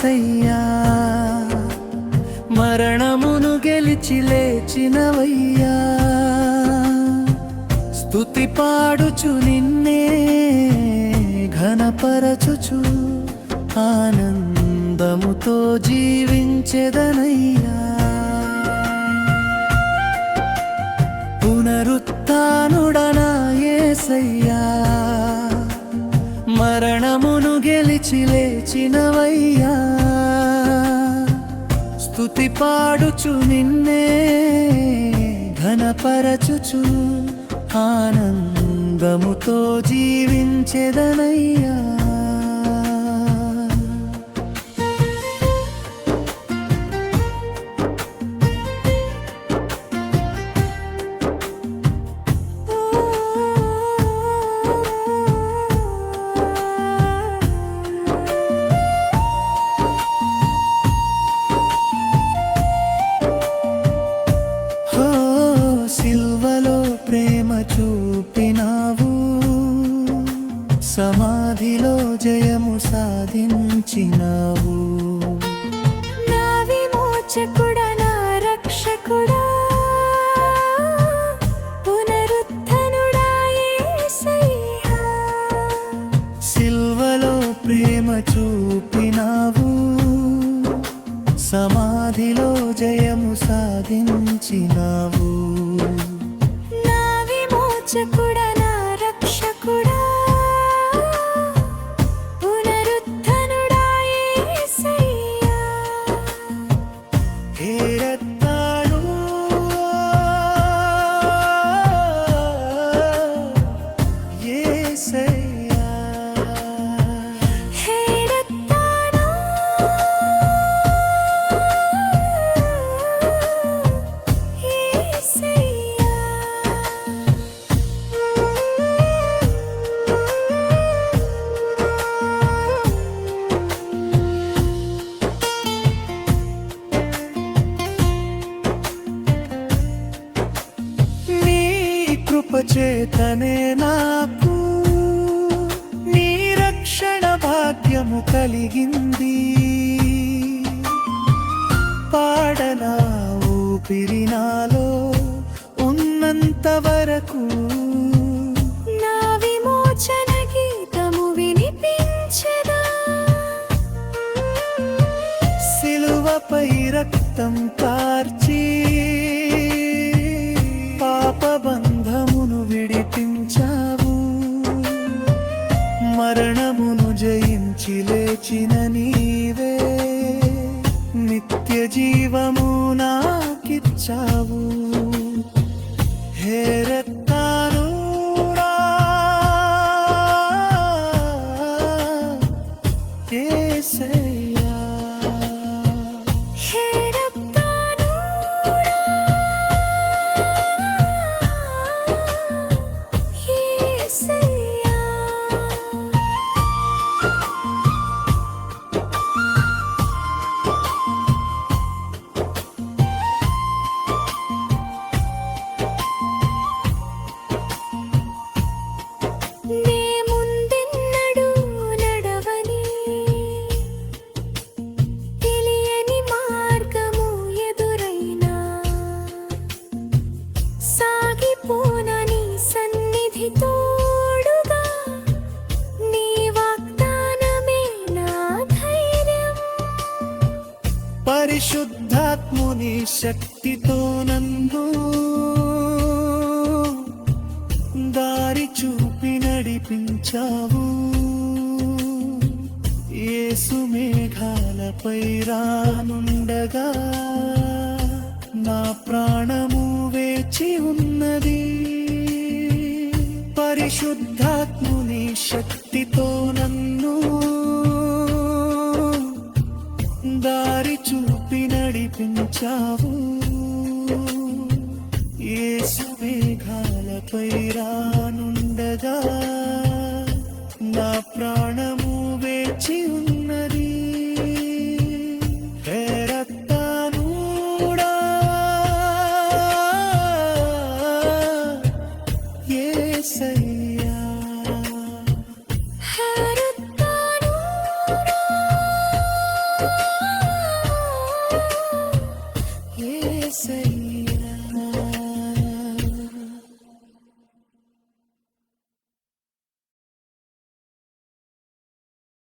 యేసయ్యా మరణమును గెలిచి లేచినవయ్యా స్తుతి పాడుచు నిన్నే ఘనపరచుచు ఆనందముతో జీవించెదనయ్యా పునరుత్థానుడనా యేసయ్యా మరణమును గెలిచి లేచినవయ్యా స్తుతి పాడుచు నిన్నే ఘనపరచుచు ఆనందముతో జీవించెదనయ్యా ప్రేమ చూపినావు సమాధిలో జయము సాధించినావు నా విమోచకుడా నా రక్షకుడా పునరుత్థానుడా యేసయ్యా సిల్వలో ప్రేమ చూపినావు సమాధిలో జయము సాధించినావు రక్షకుడా నా రక్షకుడా పునరుత్థానుడా యేసయ్యా హే రత్తాను యేసయ్యా హే రత్తాను యేసయ్యా కృపచేతనే నాకు నీ రక్షణ భాగ్యము కలిగింది పాడనా ఊపిరి నాలో ఉన్నంత వరకు నా విమోచన గీతము వినిపించెదా సిలువపై రక్తం కార్చి పాపబంధమును విడిపించావు మరణమును జయించి లేచిన నీవే నిత్య జీవము నాకిచ్చావు హే రత్తానుడా యేసయ్యా హే రత్తానుడా యేసయ్యా నే ముందెన్నడూ నడవని తెలియని మార్గము ఎదురైనా సాగిపోనని సన్నిధి తోడుగా నీ వాగ్దానమే నా ధైర్యం పరిశుద్ధాత్ముని శక్తితో నన్ను దారి చూపి నడిపించావు యేసు మేఘాలపై రానుండగా నా ప్రాణము వేచి ఉన్నది పరిశుద్ధాత్ముని శక్తితో నన్ను దారి చూపి నడిపించావు యేసు మేఘాలపై రానుండగా నా ప్రాణము వేచి ఉన్నది హే రత్తానుడా యేసయ్యా హే రత్తానుడా యేసయ్యా